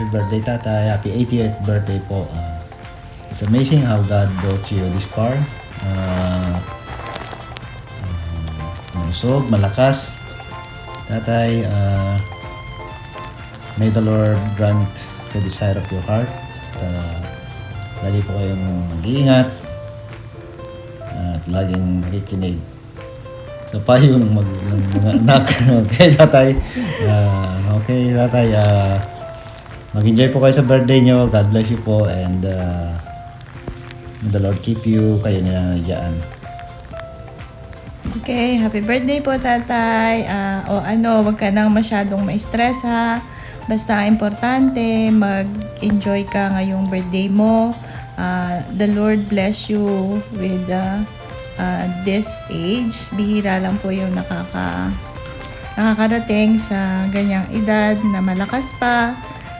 birthday, Tatay. Happy 80th birthday po. It's amazing how God brought you this far. Malusog, malakas. Tatay, may the Lord grant the desire of your heart. Lagi po kayong mag-iingat at laging makikinig sa payo ng mga anak. Okay, Tatay. Mag-enjoy po kayo sa birthday nyo. God bless you po, and may the Lord keep you. Kayo na dyan. Okay, happy birthday po, Tatay. Wag ka nang masyadong ma-stress, ha. Basta importante, mag-enjoy ka ngayong birthday mo. The Lord bless you with this age. Bihira lang po yung nakakarating sa ganyang edad na malakas pa.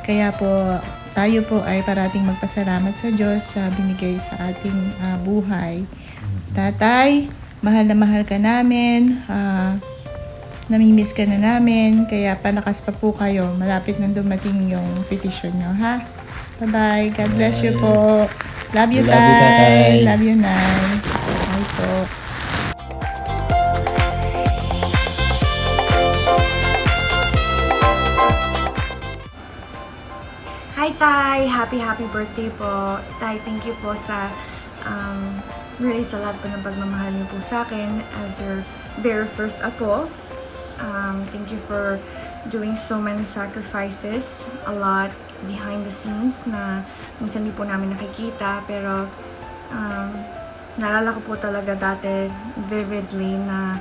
Kaya po, tayo po ay parating magpasalamat sa Diyos sa binigay sa ating buhay. Tatay, mahal na mahal ka namin. Namimiss ka na namin. Kaya palakas pa po kayo. Malapit na dumating yung petition nyo, ha? Bye-bye. God bless you po. Love you, Tay. Love you, Nay. Bye po. Hi, Tay! Happy birthday po. Tay, thank you po sa really sa lahat po ng pagmamahal niyo po sa akin as your very first apo. Thank you for doing so many sacrifices, a lot behind the scenes na minsan di po namin nakikita, pero naalala ko po talaga dati vividly na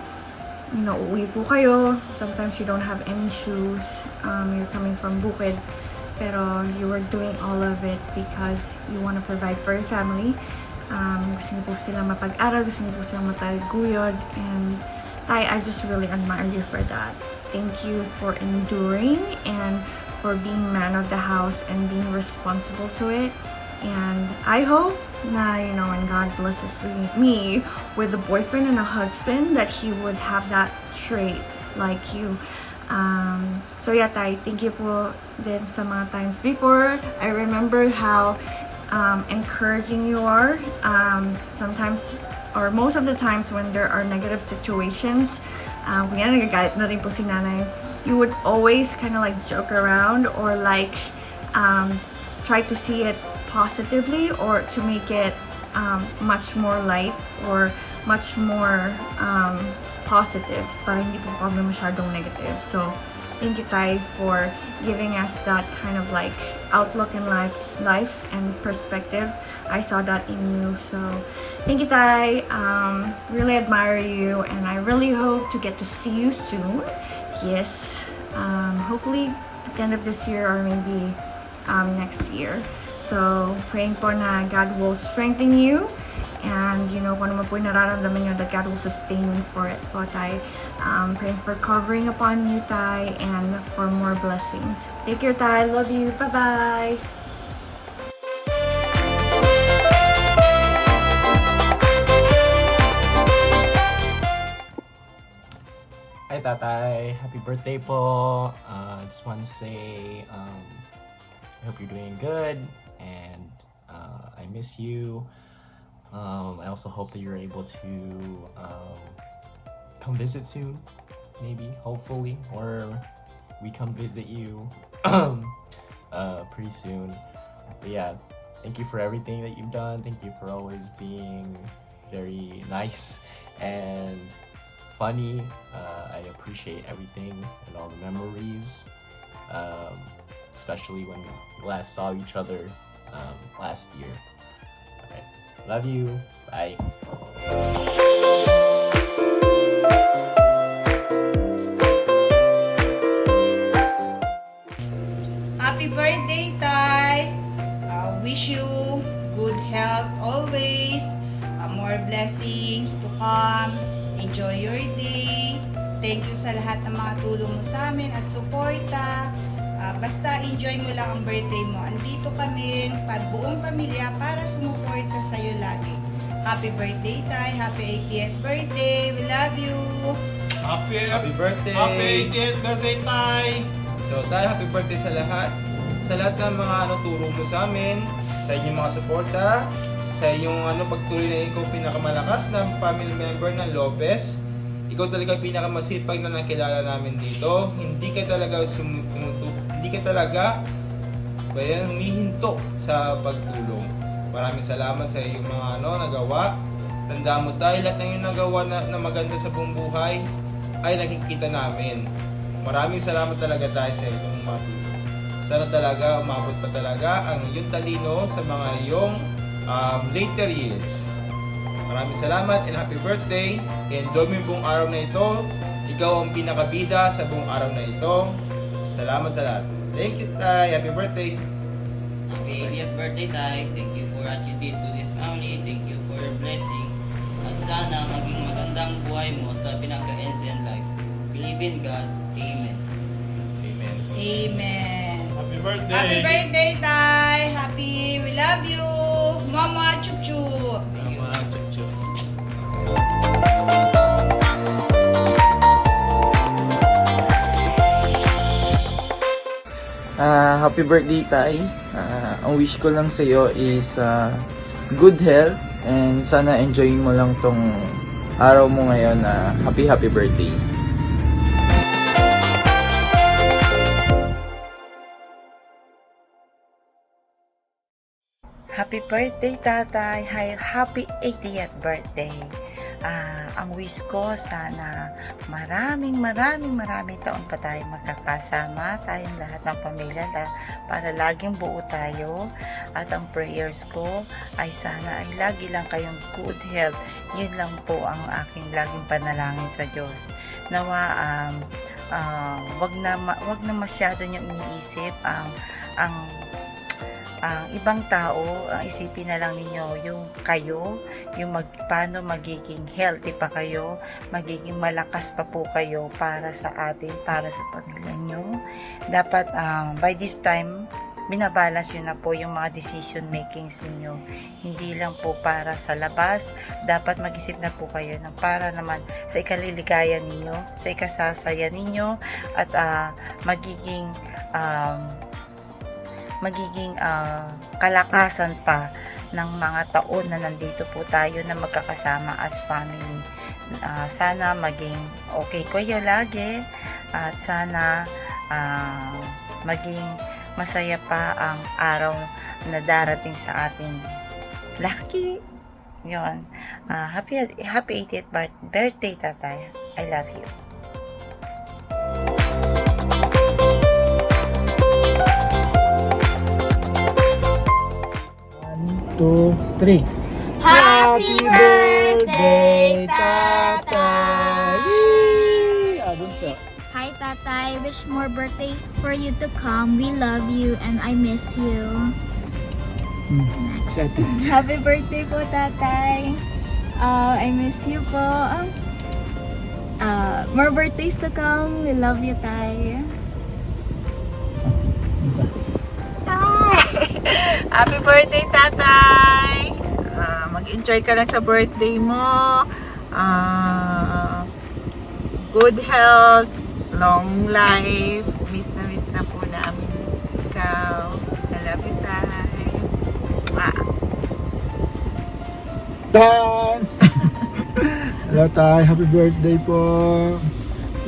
uuwi po kayo. Sometimes you don't have any shoes, you're coming from Bukid, pero you were doing all of it because you want to provide for your family. Gusto niyo po silang mapag-aral, gusto niyo po silang mataguyod, and I just really admire you for that. Thank you for enduring and for being man of the house and being responsible to it. And I hope na, when God blesses me with a boyfriend and a husband, that he would have that trait like you. So yeah, Tay, thank you po din sa mga times before. I remember how encouraging you are. Sometimes, or most of the times when there are negative situations, kaya nagagalit na rin po si nanay, you would always kind of like joke around or like try to see it positively or to make it much more light or much more positive para hindi po kami masyadong negative. So, thank you, Tay, for giving us that kind of like outlook in life and perspective. I saw that in you. So, thank you, Tay. Really admire you, and I really hope to get to see you soon. Yes. Hopefully at the end of this year or maybe next year. So, praying po na God will strengthen you. And, kung ano man po yung nararamdaman nyo, that God will sustain you for it po, Tay. Praying for covering upon you, Tay, and for more blessings. Take care, Tay. Love you. Bye-bye. Hi, Tatay. Happy birthday po. I just want to say I hope you're doing good, and I miss you. I also hope that you're able to come visit soon, maybe, hopefully, or we come visit you pretty soon. But yeah, thank you for everything that you've done. Thank you for always being very nice and funny. I appreciate everything and all the memories, especially when we last saw each other last year. Alright, love you. Bye. Happy birthday, Tay! Wish you good health always, more blessings to come. Enjoy your day. Thank you sa lahat ng mga tulong mo sa amin at suporta. Basta enjoy mo lang ang birthday mo. Andito kami, buong pamilya, para sumuporta sa'yo lagi. Happy birthday, Tay. Happy 80th birthday. We love you. Happy birthday! Happy 80th birthday, Tay! So, Tay, happy birthday sa lahat. sa lahat ng mga turo mo sa amin, sa inyong mga suporta, sa inyong pagtuloy na ikaw pinakamalakas na family member ng Lopez. Ikaw talaga pinakamasipag na nakilala namin dito. Hindi ka talaga humihinto sa pagtulong. Maraming salamat sa iyong mga nagawa. Tandaan mo tayo, lahat ng iyong nagawa na maganda sa buong buhay ay nakikita namin. Maraming salamat talaga tayo sa iyong matulong. Sana talaga umabot pa talaga ang iyong talino sa mga iyong later years. Maraming salamat and happy birthday. Enjoy mo yung buong araw na ito. Ikaw ang pinakabida sa buong araw na ito. Salamat sa lahat. Thank you, Tay. Happy birthday. Happy 80th birthday, Tay. Thank you for what you did to this family. Thank you for your blessing. At sana maging magandang buhay mo sa pinaka-ends and life. Believe in God. Amen. Amen. Amen. Happy birthday. Happy birthday, Tay. Happy. We love you. Mama, chup chup. Mama, chup chup. Happy birthday, Tay. Ang wish ko lang sa'yo is good health and sana enjoy mo lang tong araw mo ngayon na happy birthday. Happy birthday, Tatay! Happy 80th birthday! Ang wish ko, sana maraming taon pa tayo magkakasama, tayong lahat ng pamilya, para laging buo tayo. At ang prayers ko ay sana ay lagi lang kayong good health. Yun lang po ang aking laging panalangin sa Diyos. Nawa, wag na masyado niyong iniisip ang ibang tao. Isipin na lang ninyo yung kayo, yung paano magiging healthy pa kayo, magiging malakas pa po kayo para sa atin, para sa pamilya nyo. Dapat by this time, binabalance yun na po yung mga decision makings ninyo. Hindi lang po para sa labas, dapat mag-isip na po kayo ng para naman sa ikaliligaya ninyo, sa ikasasaya ninyo, at magiging kalakasan pa ng mga taon na nandito po tayo na magkakasama as family. Sana maging okay kayo lagi, at sana maging masaya pa ang araw na darating sa ating lucky. Yun. Happy 80th birthday, Tatay. I love you. 1, 2, 3. Happy birthday, Tatay! Hi, Tatay. Wish more birthday for you to come. We love you and I miss you. Next. Happy birthday po, Tatay. I miss you po. More birthdays to come. We love you, Tay. Happy birthday, Tatay! Mag-enjoy ka lang sa birthday mo. Good health, long life. Miss na po namin ikaw. I love you, Tay. Dan! Hello, Tay. Happy birthday po.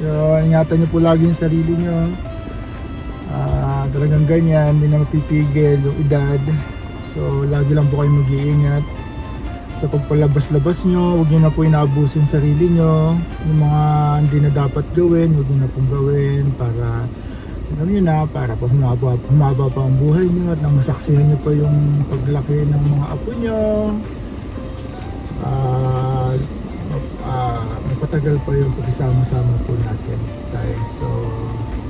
Yun, ingatan niyo po lagi yung sarili niyo. Talagang ganyan, hindi na mapipigil yung edad. So, lagi lang po kayo mag-iingat sa pagpalabas-labas nyo. Huwag nyo na po inaabuso yung sarili nyo. Yung mga hindi na dapat gawin, huwag nyo na pong gawin para, alam nyo na, para pa humaba pa ang buhay nyo at nang masaksihan nyo pa yung paglaki ng mga apo nyo. Mapatagal pa yung pagsasama-sama po natin tayo. So,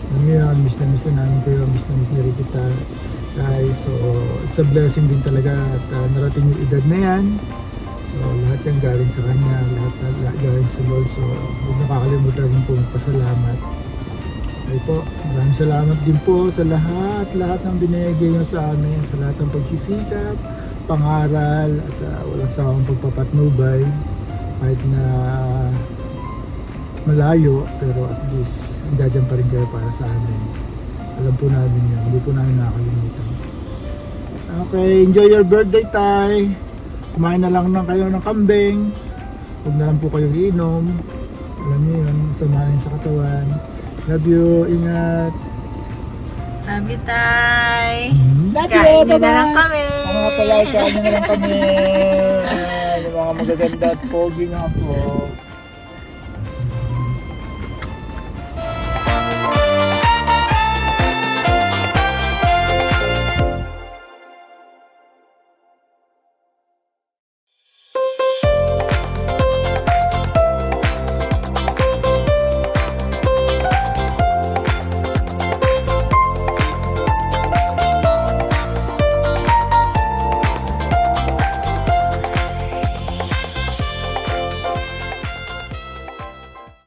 ngayon, miss na namin kayo, miss na rin kita tayo. So, it's a blessing din talaga at narating yung edad na yan. So, lahat yan galing sa Kanya, lahat galing sa Lord. So, huwag nakakalimutan rin po magpasalamat. Ay po, maraming salamat din po sa lahat ng binigay nyo sa amin, sa lahat ng pagsisikap, pangaral, at walang sawang pagpapatnubay. Kahit na malayo, pero at least nandiyan pa rin kayo para sa amin. Alam po natin yan. Hindi po namin nakakalimutan. Okay, enjoy your birthday, Tay. Kumain na lang kayo ng kambing. Huwag na lang po kayo iinom. Alam niyo yun, samahin sa katawan. Love you, ingat. Happy Tay! Love Kain you, nyo na bye-bye. lang kami! Ang mga pala, kain nyo na lang kami. Yung mga magaganda at pogi nga po.